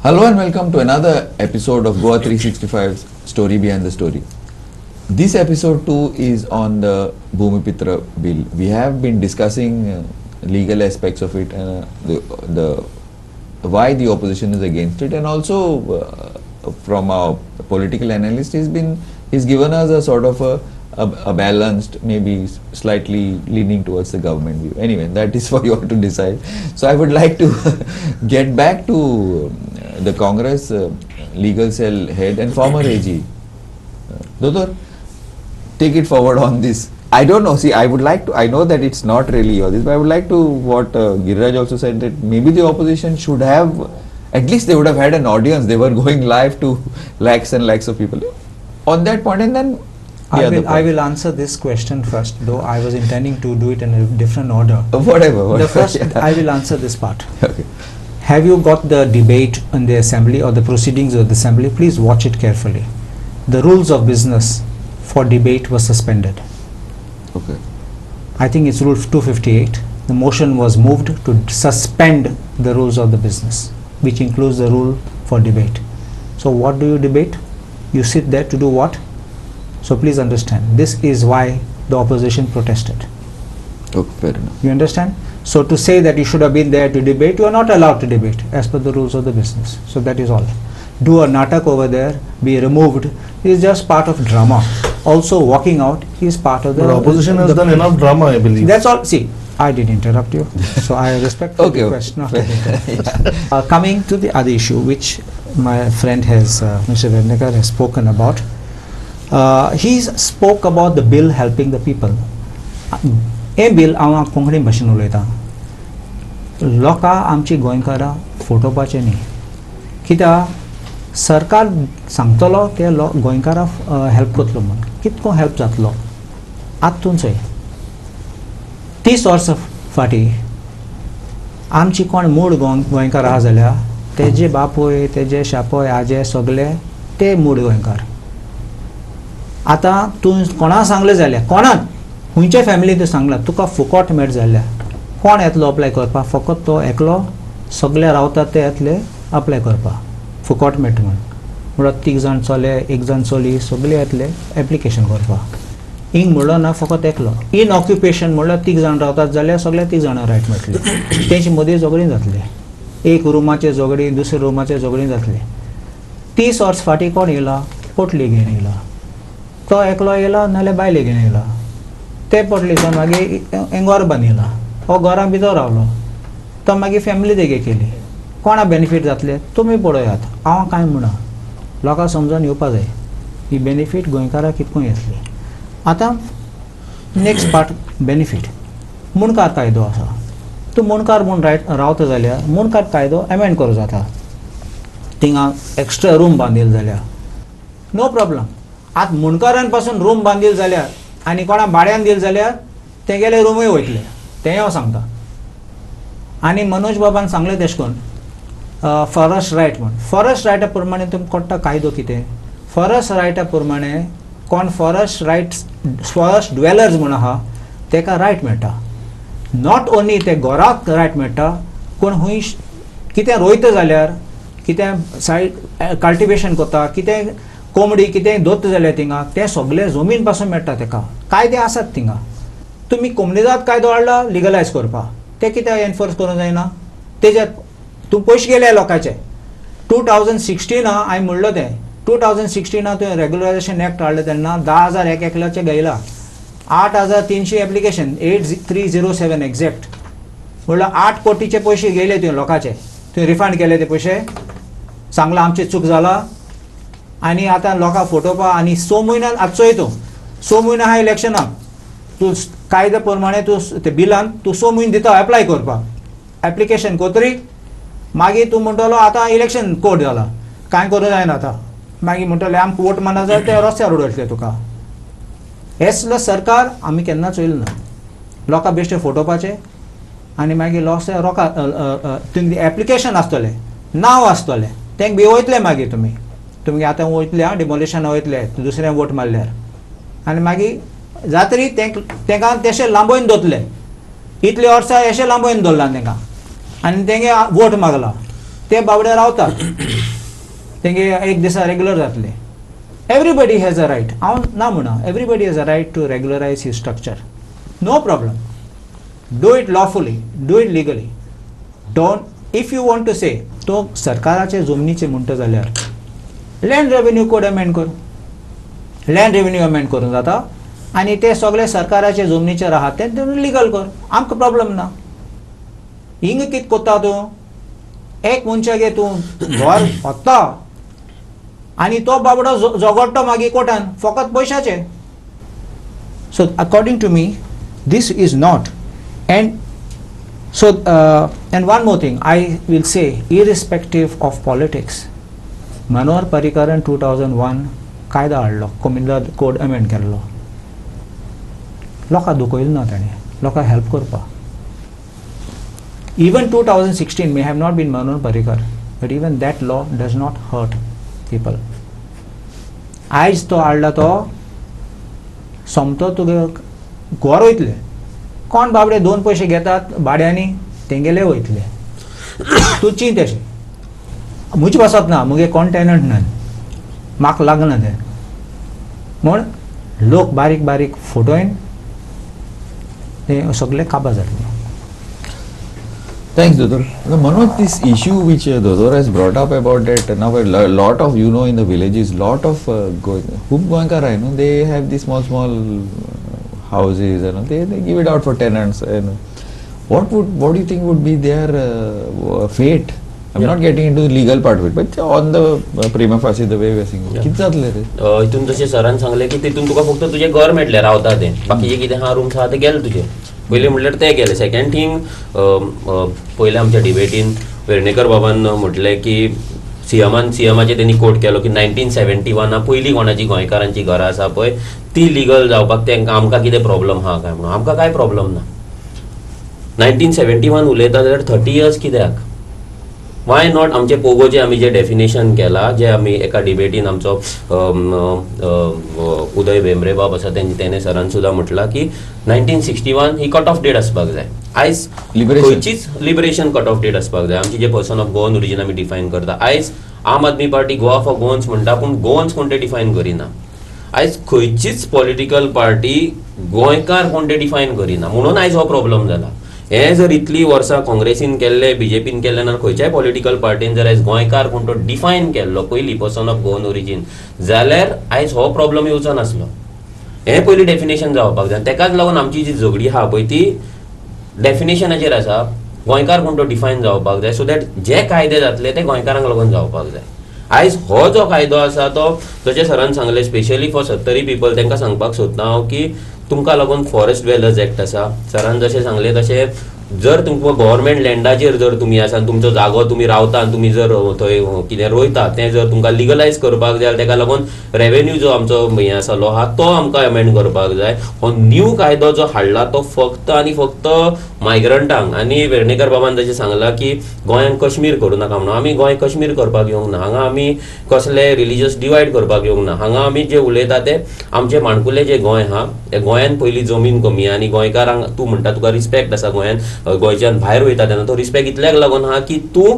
Hello and welcome to another episode of Goa 365's Story Behind the Story. This episode too is on the Bhumipitra bill. We have been discussing legal aspects of it and the why the opposition is against it, and also from our political analyst he's given us a sort of a balanced, maybe slightly leaning towards the government view. Anyway, that is for you all to decide. So I would like to get back to the Congress legal cell head and former AG. Dodor, take it forward on this. I don't know. See, I would like to. I know that it's not really your this, but I would like to. What Giriraj also said, that maybe the opposition should have, at least they would have had an audience. They were going live to lakhs and lakhs of people. On that point, and then I will answer this question first, though I was intending to do it in a different order. Whatever. The first, I will answer this part. Okay. Have you got the debate in the assembly or the proceedings of the assembly? Please watch it carefully. The rules of business for debate was suspended. Okay. I think it's rule 258. The motion was moved to suspend the rules of the business, which includes the rule for debate. So what do you debate? You sit there to do what? So please understand, this is why the opposition protested. Okay, fair enough. You understand? So to say that you should have been there to debate, you are not allowed to debate as per the rules of the business. So that is all. Do a natak over there, be removed, is just part of drama. Also walking out is part of the... But opposition has done enough drama, I believe. That's all. See, I did interrupt you. So I respect the question. Coming to the other issue, which my friend has, Mr. Vednekar has spoken about. He spoke about the bill helping the people. A bill हांव कोंकणी भाशेन उलयतां. लोकां आमची गोंयकारां फटोवपाचें न्ही. कित्याक सरकार सांगतलो ते गोंयकारां हेल्प करतलो म्हूण. कितको हेल्प जातलो आतां चोय. 30 वर्सां फाटीं आमची कोण मूळ गोंयकार आहा जाल्यार तेजे बापूय, तेजे शापोय, आजे सगळे ते मूळ गोंयकार. आतां तूं कोणा सांगलें जाल्यार कोणाक खंयच्या फॅमिलीन तूं सांगलां तुका फुकट मेळ जाल्यार कोण येतलो अप्लाय करपाक? फकत तो एकलो, सगळे रावतात ते येतले अप्लाय करपाक फुकट मेळटा म्हणून. म्हणल्यार 3 जाण चले, 1 जाण चली, सगळे येतले एप्लिकेशन करपाक. हिंग म्हणलो ना फकत एकलो. इन ऑक्युपेशन म्हणल्यार 3 जाण रावतात जाल्यार सगळ्या 3 जाणां रायट मेळटली. तेंची मदीं झगडीं जातली. एक रुमाचे झगडी, दुसरे रुमाचे झगडीं जातली. 30 वर्स फाटीं कोण येयला? पोटली घेवन येयला. तो एकलो येयला नाल्यार बायले घेवन येयला. ते पोटलीसान मागीर एंगोर बांदिला. हो घरा भितर रावलो. तो मागीर फॅमिली तेगे केली. कोणा बेनिफीट जातले? तुमी पळयात. हांव कांय म्हणना. लोकां समजून येवपा जाय. ही बेनिफीट गोंयकाराक कितको येतली. आतां नेक्स्ट पार्ट बेनिफीट. मुणकार कायदो आसा. तूं मुणकार म्हूण रावता जाल्यार मुणकार कायदो एमेंड करूं जाता. थिंगा एक्स्ट्रा रूम बांदिल जाल्यार नो प्रॉब्लम. आतां मुणकारान पासून रूम बांदिल जाल्यार आनी कोणा भाड्यान दिल जाल्यार ते गेले रूमय वयतले. तें हांव सांगता. आनी मनोज बाबान सांगलें तेश कोन्न फॉरेस्ट रायट म्हूण. फॉरेस्ट रायटा प्रमाणे तुमकां कळटा कायदो कितें. फॉरेस्ट रायटा प्रमाणे कोण फॉरेस्ट ड्वेलर्स म्हूण आहा तेका रायट मेळटा. नॉट ओन्ली ते घराक रायट मेळटा, पूण खंय कितें रोयता जाल्यार, कितें सायड कल्टिवेशन करता, कितें कोंबडी कितें दोत्ता जाल्यार थिंगा तें सगळें जमीन पासून मेळटा तेका. कायदे आसात थिंगा. तुमी कोमनिजात कायदो हाडला लिगलायज करपाक. ते कितें एनफोर्स करूंक जायना? तेजे तूं पयशे गेले लोकांचे. 2016 हांवें म्हणलो तें 2016 तुवें रेग्युलरायझेशन एक्ट हाडलो तेन्ना 10,000 एकल्याचे गेला. 8,300 एप्लिकेशन 8307 एक्झॅक्ट. म्हणल्यार 8 कोटीचे पयशे गेले तुवें लोकांचे. तुवें रिफंड केले ते पयशे. सांगलां आमची चूक जाला. आनी आतां लोकांक फटोवपा आनी 6 म्हयन्यान आतां चोय तूं 6 म्हयने आहा इलेक्शनाक. तूं कायद्या प्रमाणे तूं ते बिलान तूं 6 म्हयने दिता एप्लाय करपाक. एप्लिकेशन कोतरी मागीर तूं म्हणटलो आतां इलेक्शन कोर्ट जाला कांय करूं जायना. आतां मागीर म्हणटले आमकां वोट मारना जाल्यार ते रस्त्यार उडयतले तुका. हेसलो सरकार आमी केन्ना चोयलो ना. लोकां बेश्टे फटोवपाचे आनी मागीर लोकां रोका एप्लिकेशन आसतलें, नांव आसतलें, तेंक बी वयतले मागीर तुमी आतां वयतले डिमोलिशन वयतले दुसऱ्या वोट मारल्यार. आनी मागीर जातरी तेंकां तेशें लांबोवन दवरतले. इतले वर्सां अशें लांबोवन दवरला तेंकां. आनी तेंगे वोट मागला ते बावडे रावतात. तेंगे एक दिसा रेग्युलर जातले. Everybody has a right. हांव ना म्हणा, everybody has a right to regularize his structure. No problem. Do it lawfully, do it legally. Don't, if you want to say, तो सरकाराचे जमनीचे म्हणटा जाल्यार लँड रेव्हेन्यू कोड अमेंड कर. Land revenue amend करून जाता आनी ते सगळे सरकाराचे जमनीचेर आहा ते लिगल कर. आमकां प्रॉब्लेम ना. हिंग कित कोत्ता तूं? एक मनशागे तूं घर व्हरता आणि तो बाबडो झगडटा मागीर कोर्टान फकत पयशाचे. So according to me this is not. And so and one more thing I will say, irrespective of politics, Manohar Parrikaran 2001 कायदा हाडलो, कम्युनिटी कोड अमेंड केल्लो. लोकां दुखयलो ना ताणें, लोकां हेल्प करपा. Even 2016 may have not been Manohar Parrikar, but even that law does not hurt people. आयज तो हाडला तो सोमतो तुगे घर वयतले. कोण बाबडे 2 पयशे घेतात भाड्यांनी तेंगेले वयतले. तूं चिंत अशें म्हजे वसप ना, मुगे कोण टेनंट ना, म्हाका लागना तें म्हूण लोक बारीक बारीक फोटोयन ते सगळे काबार जातले. Thanks, Dodor. Manoj, this issue which Dodor has brought up about that, now a lot of, you know, in the villages, lot of Hub Goenka, they have these small houses, they give it out for tenants. And what do you think would be their fate? I'm not getting into the legal part of it, but on the prima facie, the way we are seeing it. किती जातले रे? इथून जसे सरान सांगले की तिथून तुका फक्त तुझे घर मेळटले रावता ते, बाकीचे कितें हा रूम्स आहा ते गेले तुझे. पहिले म्हटल्यार ते गेले. सेकंड थिंग, पहिले आमच्या डिबेटीन वेर्णेकर बाबान म्हटलें की सीएमाचे त्यांनी कोट केलो की 1971 पयलीं कोणाची गोंयकारांची घरां आसा पळय ती लिगल जावपाक तेंकां आमकां कितें प्रॉब्लम आहा काय म्हणून. आमकां काय प्रॉब्लम ना. 1971 उलयता जाल्यार 30 इयर्स कित्याक? वाय नॉट आमचे पोगोचे आमी जे डेफिनेशन केला, जे आमी एका डिबेटीन आमचो उदय भेंब्रे बाब आसा तेणे सरान सुद्दां म्हटलां की 1961 ही कट ऑफ डेट आसपाक जाय. आयज खंयचीच लिबरेशन कट ऑफ डेट आसपाक जाय. आमची जे पर्सन ऑफ गोवन ओरिजीन आमी डिफायन करता. आयज आम आदमी पार्टी गोवा फॉर गोवन्स म्हणटा, पूण गोवन्स कोण ते डिफायन करिना. आयज खंयचीच पॉलिटिकल पार्टी गोंयकार कोण ते डिफायन करिना. म्हणून आयज हो प्रॉब्लम जाला. हे जर इतली वर्सां काँग्रेसीन केल्ले, बीजेपीन केल्ले ना, खंयच्याय पॉलिटिकल पार्टीन जर आयज गोंयकार कोण तो डिफायन केल्लो पयलीं पर्सन ऑफ गोवन ओरिजीन जाल्यार आयज हो प्रॉब्लम येवचो नासलो. हें पयलीं डेफिनेशन जावपाक जाय. तेकाच लागून आमची जी झगडी आहा पळय ती डेफिनेशनाचेर आसा. गोंयकार कोण तो डिफायन जावपाक जाय, सो दॅट जे कायदे जातले ते गोंयकारांक लागून जावपाक जाय. आयज हो जो कायदो आसा तो जशें सरान सांगलें स्पेशली फॉर 70 पीपल तांकां सांगपाक सोदता हांव की तुमकां लागून फॉरेस्ट वेलर्स एक्ट आसा. सरान जशें सांगलें तशें जर तुमकां गव्हर्मेंट लँडाचेर जर तुमी आसा, तुमचो जागो तुमी रावता आनी तुमी जर थंय कितें रोयता तें जर तुमकां लिगलायज करपाक जाय तेका लागून रेवेन्यू जो आमचो हें आसा लॉ आहा तो आमकां अमेंड करपाक जाय. हो न्यू कायदो जो हाडला तो फक्त आनी फक्त मायग्रंटांक, आनी वेर्णेकर बाबान जशें सांगलां की गोंयांक कश्मीर करूं नाका म्हणून. आमी गोंय कश्मीर करपाक येवंक ना. हांगा आमी कसले रिलिजियस डिवायड करपाक येवंक ना. हांगा आमी जे उलयता ते आमचे माणकुले जे गोंय आहा त्या गोंयान पयलीं जमीन कमी आनी गोंयकारांक तूं म्हणटा तुका रिस्पेक्ट आसा गोंयान, गोंयच्यान भायर वयता तेन्ना तो रिस्पेक्ट इतल्याक लागून आहा की तूं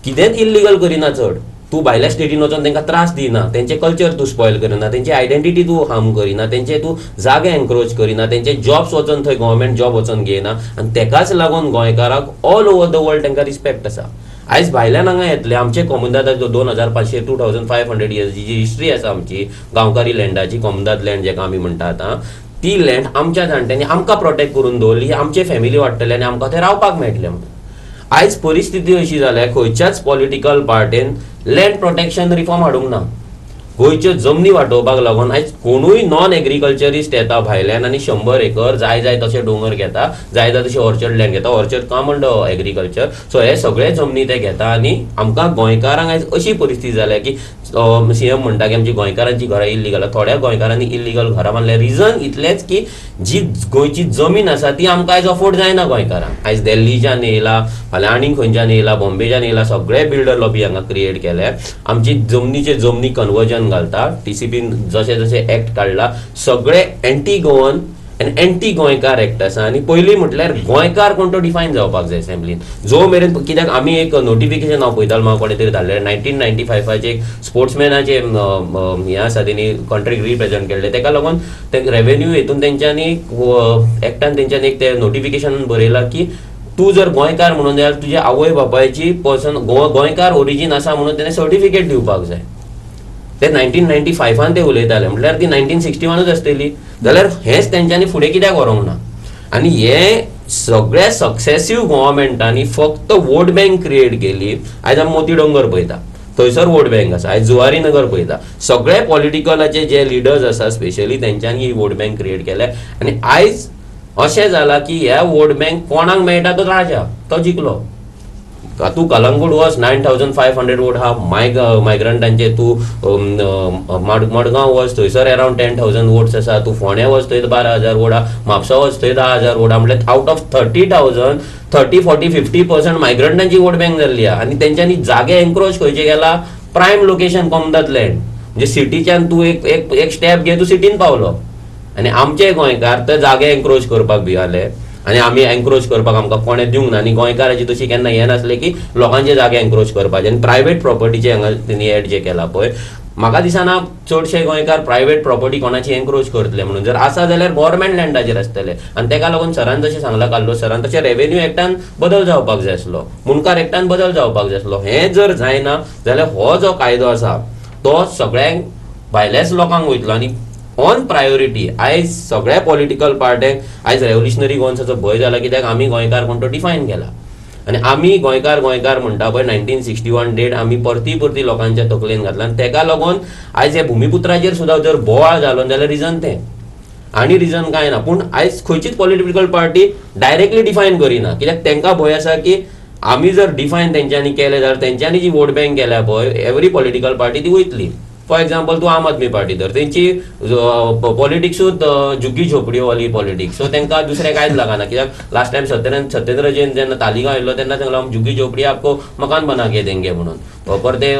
कितेंच इल्लिगल करिना. चड तूं भायल्या स्टेटीन वचोन तांकां त्रास दिना, तेंचे कल्चर तूं स्पॉयल करिना, तेंची आयडेंटिटी तूं हार्म करिना, तेंचे तूं जागे एनक्रोच करिना, तेंचे जॉब्स वचोन थंय गव्हर्मेंट जॉब वचोन घेयना. आनी तेकाच लागून गोंयकाराक ऑल ओवर द वर्ल्ड तांकां रिस्पेक्ट आसा. आयज भायल्यान हांगा येतले आमचे कॉमनदादाचो 2500 2500 इयर्सची जी हिस्ट्री आसा आमची गांवकारी लँडाची, कॉमनदाद लँड जेका आमी म्हणटा आतां, ती लँड आमच्या जाणट्यांनी आमकां प्रोटेक्ट करून दवरली. आमचे फॅमिली वाडटले आनी आमकां थंय रावपाक मेळटलें म्हणून. आयज परिस्थिती अशी जाल्या खंयच्याच पॉलिटिकल पार्टीन लँड प्रोटेक्शन रिफॉर्म हाडूंक ना. गोंयच्यो जमनी वांटोवपाक लागून आयज कोणूय नॉन एग्रीकल्चरिस्ट येता भायल्यान आनी 100 एकर जाय तशे डोंगर घेता, जाय तशे ऑर्चर्ड लँड घेता. ऑर्चर्ड काम म्हणटा एग्रीकल्चर. सो हे सगळे जमनी ते घेता आनी आमकां गोंयकारांक आयज अशी परिस्थिती जाल्या की सीएम म्हणटा की आमची गोंयकारांची घरां इल्लीगल. थोड्या गोंयकारांनी इल्लीगल घरां बांदल्या. रिजन इतलेंच की जी गोंयची जमीन आसा ती आमकां आयज अफोर्ड जायना गोंयकारांक. आयज दिल्लीच्यान येयला, फाल्यां आनीक खंयच्यान येयला, बॉम्बेच्यान येयला, सगळे बिल्डर लॉबी हांगा क्रिएट केल्या. आमची जमनी कन्वर्जन घालता. टीसीपीन जशें जशें एक्ट काडला सगळे एंटी गोवन एन एंटी गोंयकार एक्ट आसा आनी पयलीं म्हटल्यार गोंयकार कोण तो डिफायन जावपाक जाय असेंब्लीन. जो मेरेन कित्याक आमी एक नोटिफिकेशन हांव पळयतालो म्हाका कोणे तरी धाडलें 1995 एक स्पोर्ट्समॅनाचे हें आसा तेणी कंट्रीक रिप्रेझेंट केल्ले तेका लागून ते रेव्हेन्यू हेतून तेंच्यांनी एक्टान तेंच्यांनी एक ते नोटिफिकेशन बरयलां की तूं जर गोंयकार म्हणून जाल्यार तुज्या आवय बापायची पर्सन गोंयकार ओरिजीन आसा म्हणून तेणें सर्टिफिकेट दिवपाक जाय. ते 1995 ते उलयताले म्हटल्यार ती 1961 आसतली जाल्यार हेच तेंच्यांनी फुडें कित्याक व्हरूंक ना. आनी हे सगळ्या सक्सेसिव्ह गव्हर्मेंटांनी फक्त वोट बँक क्रिएट केली. आयज आमी मोती डोंगर पळयता थंयसर वोट बँक आसा, आयज जुवारी नगर पळयता, सगळे पॉलिटिकलाचे जे लिडर्स आसा स्पेशली तेंच्यांनी ही वोट बँक क्रिएट केल्या. आनी आयज अशें जाला की ह्या वोट बँक कोणाक मेळटा तो राजा तो जिखलो. तूं कलंगूट वच 9500 वोट हा मायग्रंटांचे, तूं मडगांव वच थंयसर अरावंड 10,000 वोट्स आसा, तूं फोंड्या वच थंय 12,000 वोट हा, म्हापसा वच थंय 10,000 वोट हा. म्हटल्यार आउट ऑफ 30,000 30, 40, 50% मायग्रंटांची वोट बँक जाल्ली आहा. आनी तेंच्यांनी जागे एनक्रोच खंयचे गेला प्रायम लोकेशन कॉमदात लँड म्हणजे सिटीच्यान तूं एक स्टेप घे तूं सिटीन पावलो. आनी आमचे गोंयकार ते जागे एनक्रोच करपाक भियाले आनी आमी एनक्रोच करपाक आमकां कोणें दिवंक ना. आनी गोंयकाराची तशी केन्ना हें नासलें की लोकांचे जागे एनक्रोच करपाचे. आनी प्रायवेट प्रॉपर्टीचे हांगा तेणी एड जे केला पळय म्हाका दिसना चडशे गोंयकार प्रायवेट प्रॉपर्टी कोणाची एनक्रोच करतले म्हणून. जर आसा जाल्यार गव्हर्मेंट लँडाचेर आसतले. आनी तेका लागून सरान जशें सांगलां काल्लो सरान तशें रेव्हेन्यू एक्टान बदल जावपाक जाय आसलो, मुनकार एक्टान बदल जावपाक जाय आसलो. हें जर जायना जाल्यार हो जो कायदो आसा तो सगळ्यांक भायल्याच लोकांक वयतलो. आनी ऑन प्रायोरिटी आयज सगळ्या पॉलिटिकल पार्ट्यांक आयज रेव्होल्युशनरी गोवन्साचो भंय जाला कित्याक आमी गोंयकार कोण तो डिफायन केला. आनी आमी गोंयकार म्हणटा पळय 1961 डेट आमी परती लोकांच्या तकलेन घातला. आनी तेका लागून आयज हे भुमिपुत्राचेर सुद्दां जर बोवाळ जालो जाल्यार रिजन तें आनी रिजन कांय ना. पूण आयज खंयचीच पॉलिटिकल पार्टी डायरेक्टली डिफायन करिना कित्याक तांकां भंय आसा की आमी जर डिफायन तेंच्यांनी केलें जाल्यार तेंच्यांनी जी वोट बँक केल्या पळय एवरी पॉलिटिकल पार्टी ती वयतली. फॉर एक्झाम्पल तूं आम आदमी पार्टी धर तेंची पॉलिटिक्सूच झुग्गी झोपडीवाली पॉलिटिक्स सो तांकां दुसरें कांयच लागना. कित्याक लास्ट टायम सत्येंद्र जैन जेन्ना तालिगांव येयल्लो तेन्ना सांगलो झुग्गी झोपडी आपको मकान बना के देंगे म्हणून. परते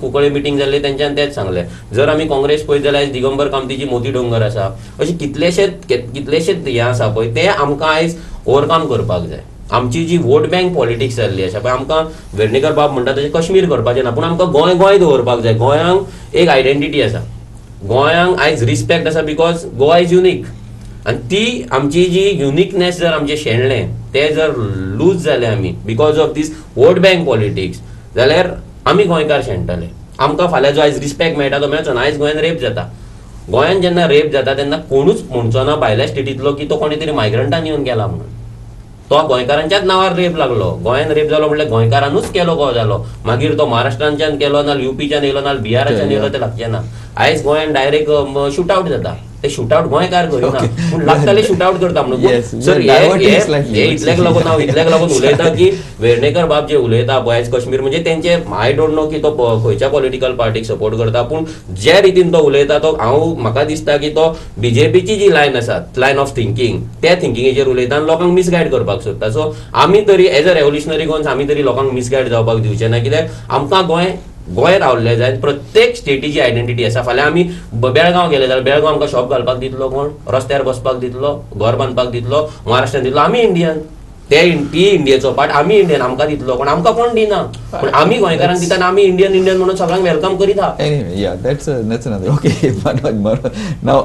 कुंकळे मिटींग जाल्ली तेंच्यान तेच सांगलें. जर आमी काँग्रेस पळयत जाल्यार दिगंबर कामतीची मोती डोंगर आसा अशें कितलेशेच हें आसा पळय ते आमकां आयज ओवरकम करपाक जाय. आमची जी वोट बँक पॉलिटिक्स जाल्ली आसा पळय आमकां वेर्णेकर बाब म्हणटा तशें कश्मीर करपाचें ना पूण आमकां गोंय दवरपाक जाय. गोंयांक एक आयडेंटिटी आसा, गोंयांक आयज रिस्पेक्ट आसा बिकॉज गोवा इज युनीक. आनी ती आमची जी युनिकनेस जर आमचें शेणलें तें जर लूज जालें आमी because of these vote bank politics जाल्यार आमी गोंयकार शेणटले. आमकां फाल्यां जो आयज रिस्पेक्ट मेळटा तो मेळचो ना. आयज गोंयान रेप जाता, गोंयान जेन्ना रेप जाता तेन्ना कोणूच म्हणचो ना भायल्या स्टेटींतलो की तो कोणी तरी मायग्रंटान येवन गेला म्हणून. तो गोंयकारांच्याच नांवार रेप लागलो. गोंयान रेप जालो म्हटल्यार गोंयकारानूच केलो गो जालो. मागीर तो महाराष्ट्रांच्यान केलो ना युपीच्यान येयलो ना बिहाराच्यान येयलो ते लागचें ना. आयज गोंयान डायरेक्ट शूटआवट जाता. ते शूटआवट गोंयकार करिना पूण लागताले शूटआवट करता म्हणून. सर हे इतल्याक लागून उलयता की वेर्णेकर बाब जे उलयता पळय आयज कश्मीर म्हणजे तेंचे आय डोंट नो की तो खंयच्या पॉलिटिकल पार्टीक सपोर्ट करता पूण जे रितीन तो उलयता तो म्हाका दिसता की तो बीजेपीची जी लायन आसा लायन ऑफ थिंकींग त्या थिंकिंगेचेर उलयता आनी लोकांक मिसगायड करपाक सोदता. सो आमी तरी एज अ रेव्होल्युशनरी गोवन्स आमी तरी लोकांक मिसगायड जावपाक दिवचे ना कित्याक आमकां गोंय रावल्लें जाय. प्रत्येक स्टेटीची आयडेंटिटी आसा. फाल्यां आमी बेळगांव गेले जाल्यार बेळगांव आमकां शॉप घालपाक दितलो कोण, रस्त्यार बसपाक दितलो, घर बांदपाक दितलो, महाराष्ट्रान दितलो आमी इंडियन. ती इंडियेचो पार्ट आमी इंडियन आमकां दितलो कोण आमकां कोण दिना. पूण आमी गोंयकारांक दिता आमी इंडियन म्हणून सगळ्यांक वेलकम करीता. That's another. Okay, Manoj. Now,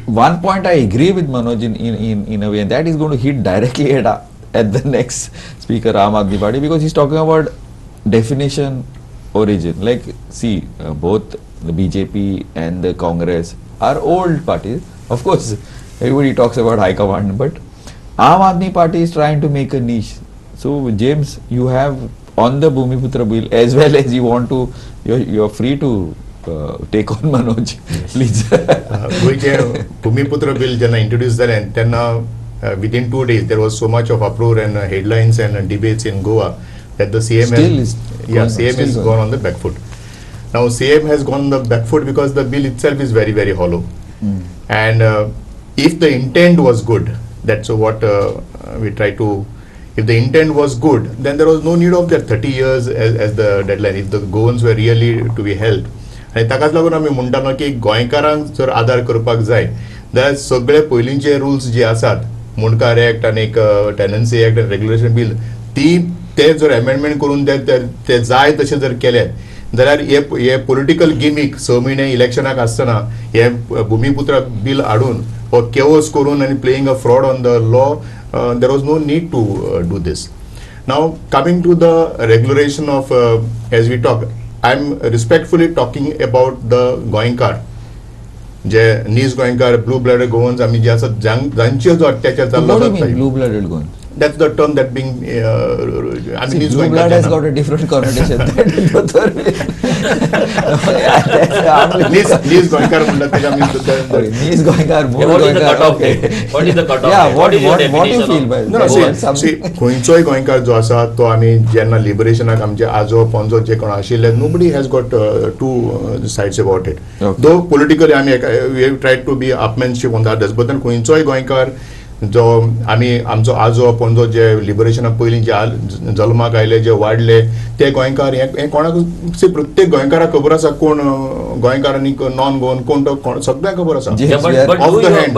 one point I agree with Manoj in a way, and that is going to hit directly at the next speaker, Aam Aadmi Party, because he's talking about definition, origin. Like, see, both the BJP and the Congress are old parties. Of course, everybody talks about high command, but Aam Aadmi Party is trying to make a niche. So, James, you have on the Bhumiputra bill as well as you want to, you're free to take on Manoj, please. गोयचे Bhumiputra bill जेन्ना introduce जालें तेन्ना within 2 days there was so much of uproar and headlines and debates in Goa that the CM has gone on the back foot. Now CM has gone on the back foot because the bill itself is very, very hollow. And if the intent was good, that's what we try to, if the intent was good, then there was no need of that 30 years as the deadline, if the goals were really to be held. आनी ताकाच लागून आमी म्हणटा की गोंयकारांक जर आदार करपाक जाय जाल्यार सगळे पयलींचे रुल्स जे आसात मुणकार एक्ट आनी एक टेनन्सी एक्ट रेग्युलेशन बिल ते जर अमेंडमेंट करून ते जाय तशें जर केले जाल्यार हे पॉलिटिकल गिमीक 6 म्हयने इलेक्शनाक आसतना हे भुमिपुत्र बिल हाडून हो केओस करून आनी playing a fraud on the law there was no need to do this. Now coming to the regulation of as we talk I am respectfully talking about the गोंयकार जे नीज गोंयकार ब्लू ब्लडेड गोवन्स आमी जे आसात जांचेर जो अत्याचार जाल्लो blue blooded Goan? that's the term that being I mean blue blood has got a different connotation नीज गोंयकार म्हणटा तेका मीन्स नीज गोंयकार What is the cutoff date? What is the cutoff Yeah, date? what is your you definition feel of- by No, see, खंयचोय गोंयकार जो आसा तो आमी जेन्ना लिबरेशनाक आमचे आजो पणजो जे कोण आशिल्ले nobody has got two sides about it. Okay. Though politically आमी we have tried to be upmanship on that but then खंयचोय गोंयकार जो आमी आमचो आजो पणजो जे लिबरेशना पयलीं जे जल्माक आयले जे वाडले ते गोंयकार हे कोणाक प्रत्येक गोंयकाराक खबर आसा कोण गोंयकार आनी नॉन गोवन कोण तो सगळ्यांक खबर आसा. Yeah, but Off do the your hand.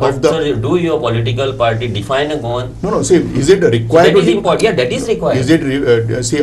but sir, do your political party define a Goan? No, see, is it required? That is important. Yeah, that is required. Is it see?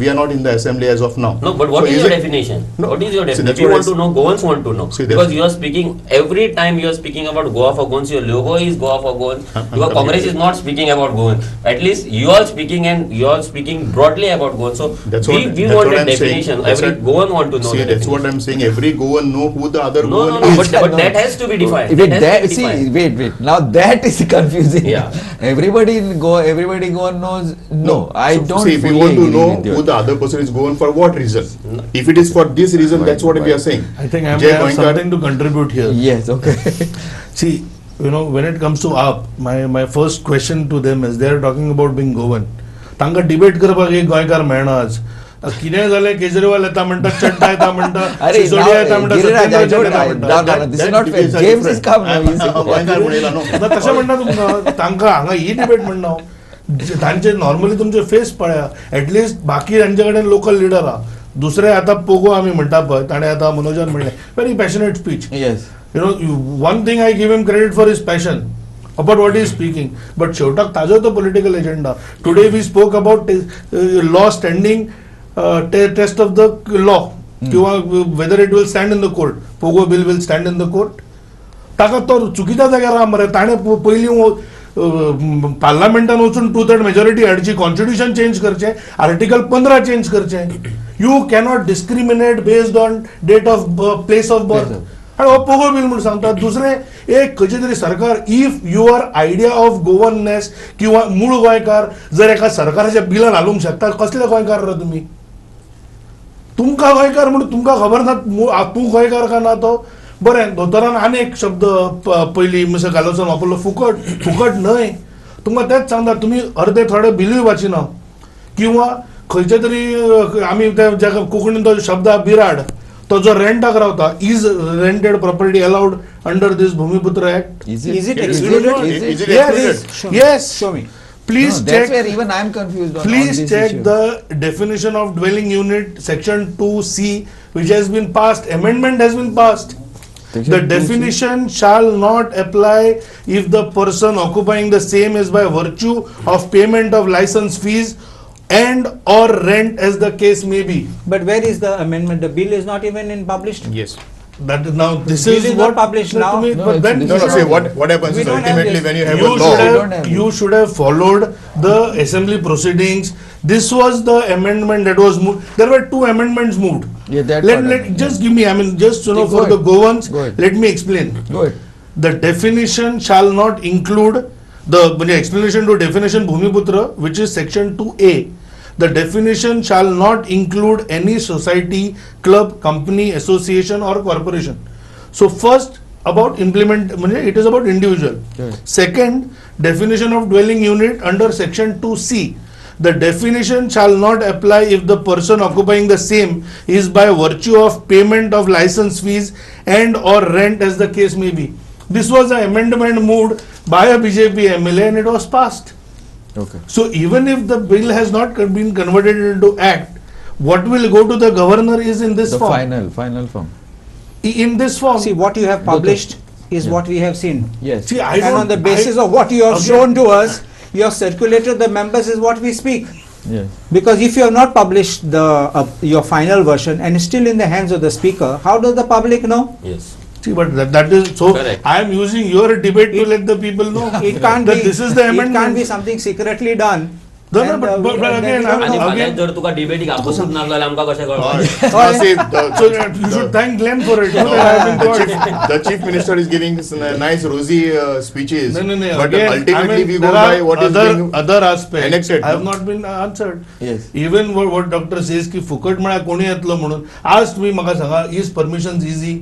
We are not in the assembly as of now. No, but what So is your it- definition? No. What is your See, definition? that's We what want to know. Goans want to know See, because you are speaking every time you are speaking about Goa for Goans. Your logo is Goa for Goans. Your Congress is not speaking about Goans. At least you are speaking and you are speaking broadly about Goans. So That's we what want a I'm saying. definition. That's Every what- Goan want to know. See, the that's what definition. I'm saying. Every Goan know who the other No, Goan no, is. but that has to be defined. Wait, That has that, to be see, defined. wait. Now that is confusing. Yeah. Everybody Goan knows. No, I So, don't. See, we fully want to agree know with you. who the other person is going for what reason. If it is for this reason, Right, that's what we right. are saying. I think I Jay have Goenka- something to contribute here. Yes. Okay. See, when it comes to AAP, my first question to them is they are talking about being Goan. तांकां debate करपाक एक गोंयकार मेळना आज कितें जालें केजरीवाल येता म्हणटा चड्डा येता म्हणटा अरे सिसोडिया येता म्हणटा गिरिराज, I सत्येंद्र don't. येता म्हणटा No, this is not fair. James is come now. He's गोंयकार म्हणिला न्हू. आतां तशें म्हणटा तुमकां तांकां हांगा ही डिबेट म्हणना तांचे नॉर्मली तुमचे फेस पळया एटलिस्ट बाकी तांचे कडेन लोकल लिडर आहा दुसरे आतां पोगो आमी म्हणटा पळय ताणें आतां मनोजान म्हणलें very passionate speech Yes. one thing I give him credit for his passion about what he is speaking. But शेवटाक ताजो तो political agenda. Today we spoke about law standing test of the law. किंवा whether it will stand in the court. Pogo bill will stand in the court. ताका तो चुकीच्या जाग्यार आहा मरे ताणें पयलीं पार्लमेंटान वचून 2/3 मेजॉरिटी हाडची कॉन्स्टिट्यूशन चेंज करचें आर्टिकल 15 चेंज करचें you cannot discriminate based on date of place of birth आणि हो पोगो बिल म्हणून सांगतात दुसरे एक खंयचे तरी सरकार इफ युअर आयडिया ऑफ गोवननेस किंवा मूळ गोंयकार जर एका सरकाराच्या बिलान घालूंक शकता कसले गोंयकार रे तुमी तुमकां गोंयकार म्हणून तुमकां खबर ना तूं गोंयकार काय ना तो बरें दोतोरान आनी एक शब्द पयलीं मिस्टर गालोसान वापरलो फुकट न्हय तुमकां तेच सांगता तुमी अर्दे थोडे बिलूय वाचिना किंवा खंयचे तरी आमी त्या कोंकणीन तो शब्द बिराड तो जो रेंटाक रावता is rented property allowed under this Bhumiputra act Is Is it Is excluded? Is it Yes, excluded? yes. Show me. Please No, that's where check. even I am confused on Please this check issue. the definition of dwelling unit, section 2C, which has been passed. Amendment has been passed. Section The 2C. definition shall not apply if the person occupying the same is by virtue of payment of license fees and or rent as the case may be. But where is the amendment? The bill is not even in published. Yes. That is now this Bill is is what not published now. No, but then it's- No, no. This See, is what happens We is don't have ultimately this. when you have you a should law. don't have you this. should have followed the assembly proceedings. This was the amendment that was moved. There were two amendments moved. Yeah, that let, part let I- just give me. I mean, just Go for the ahead. Goans, Go ahead. let me explain. Go ahead. The definition shall not include the explanation to definition Bhumiputra, which is section 2A. The definition shall not include any society, club, company, association, or corporation. So first about it is about individual. Right. Second, definition of dwelling unit under section 2C. The definition shall not apply if the person occupying the same is by virtue of payment of license fees and or rent as the case may be. This was an amendment moved by a BJP MLA and it was passed. Okay. So even if the bill has not been converted into act, what will go to the governor is in this The form. final form. In this form. See what you have published. is what we have seen. Yes. See, I And don't, on the basis of what you have again- shown to us, you have circulated the members is what we speak. Yes. Because if you have not published your final version and it's still in the hands of the speaker, how does the public know? Yes. See, but that is so. Correct. I am using your debate to let the people know. It can't that be. This is the It amendment. can't be something secretly done. No, no, And, but and then again, we don't आणि know. फाल्यां जर तुका डिबेटीक आपोवंक ना जाल्यार आमकां कशें Uh, कळपाचें? see, So you should thank Glenn for it. No, I have been got. the chief minister is giving nice rosy speeches, No, but again, ultimately we go there are by what is being other aspects. enacted, I have no? not been answered. Yes. Even what doctor says की फुकट म्हळ्यार कोणी येतलो म्हणून आज तुम्ही म्हाका सांगा is permissions easy?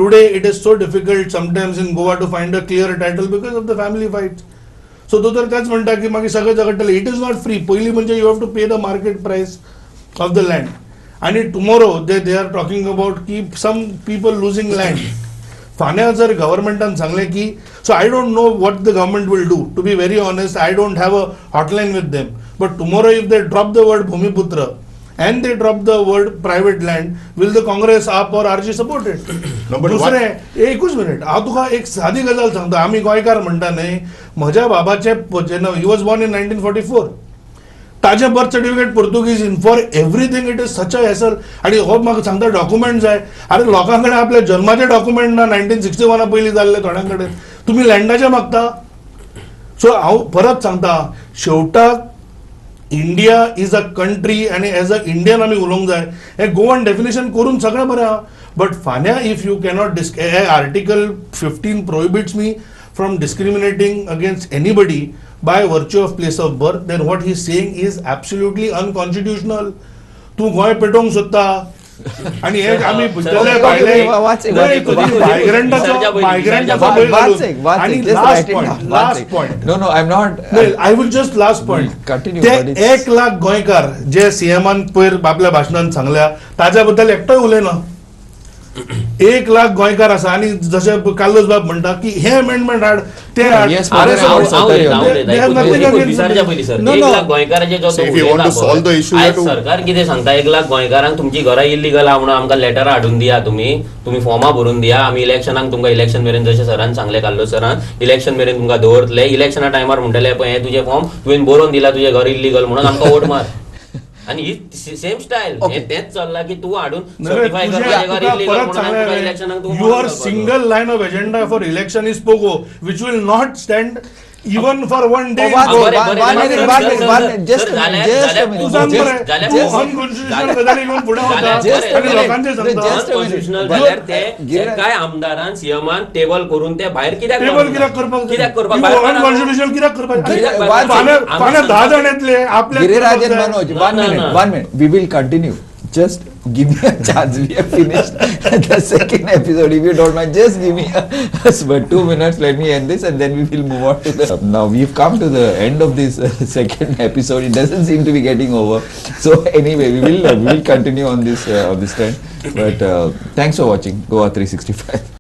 Today it is so difficult sometimes in Goa to find a clear title because of the family fights. So तो तर त्याच म्हणटा की मागीर सगळें झगडटलें. It is not free. पयलीं म्हणजे you have to pay the market price of the land. And tomorrow they are talking about की some people losing land. फाल्यां जर गव्हर्मेंटान सांगलें की so I don't know what the government will do. To be very honest, I don't have a hotline with them. But tomorrow if they drop the word Bhumiputra and they drop the word private land, will the Congress, AAP or RG support it? No, but दुसरें एकूच minute हांव तुका एक सादी गजाल सांगता. आमी गोंयकार म्हणटा न्हय, म्हज्या बाबाचें जेन्ना ही वॉज बॉर्न इन 1944, ताजें बर्थ सर्टिफिकेट पोर्तुगीजीन. For everything it is such a hassle. आणि हो म्हाका सांगता डॉक्युमेंट जाय. अरे लोकां कडेन आपल्या जन्माचे डॉक्युमेंट ना, 1961 पयलीं जाल्ले थोड्यां कडेन. तुमी लँडाचे मागता. सो हांव परत सांगता, शेवटाक इंडिया इज अ कंट्री आनी एज अ इंडियन आमी उलोवंक जाय. हें गोवन डेफिनेशन करून सगळें बरें आहा. बट फाल्यां if you cannot article 15 prohibits me from discriminating against anybody by virtue of place of birth, then what he is saying is absolutely unconstitutional. तू गोंय पेटोवंक सोदता आणि हे आमी भितरले भायले मायग्रंटाचो भंय घालून. आणि last point No, no, I'm not. I will just last point. Continue, ते but it's- 1 लाख गोंयकार जे सीएमान पयर आपल्या भाशणांत सांगल्या ताज्या बद्दल एकटोय उलयना. 1 लाख गोंयकार आसा आणि जशे कार्लोस बाब म्हणटा की हे अमेंडमेंट हाड ते हाड. Yes, अरे Father, समोर- हांव they have nothing against विचारच्या it. पयलीं सर No, 1 no. लाख गोंयकारांचे जो So if you want to solve the issue, you have आयज to- सरकार कितें सांगता 1 लाख गोंयकारांक तुमची घरां इल्लीगल आहा म्हणून आमकां लेटरां हाडून दिया तुम्ही फॉर्मां भरून दिया. आमी इलेक्शनाक तुमकां इलेक्शन मेरेन जशें सरान सांगलें कार्लोस सरान इलेक्शन मेरेन तुमकां दवरतले. इलेक्शना टायमार म्हणटले पळय हे तुजे फॉर्म तुवें बरोवन दिला तुजें घर इल्लीगल म्हणून आमकां वोट मार. आणि ही सेम स्टाईल तेच चल्ला की तू हाडून सर्टिफाय कर माझे घर इल्लीगल म्हणून तुका इलेक्शनाक तू your single line of agenda for election is पोगो which will not stand even for 1 day. Just a minute, just a minute. तू सांग बरं, जाल्यार तू unconstitutional गजाली घेऊन पुढे होता just a आणि minute. लोकांचे सांगता. Just a minute. कॉन्स्टिट्युशनल जाल्यार ते काय आमदारान सीएमान टेबल करून ते भायर कित्याक टेबल कित्याक करपाक अनकॉन्स्टिट्युशनल कित्याक करपाक कित्याक फाल्यां 10 जाण येतले आपल्या Girirajan Manoj, No, no, no. 1 minute. We will continue. Just give me a chance. We have finished the second episode. If you don't mind, just give me a 2 minutes. Let me end this, and then we will move on to the. Now we've come to the end of this second episode. It doesn't seem to be getting over. So anyway, we will continue on this trend. But thanks for watching Goa 365.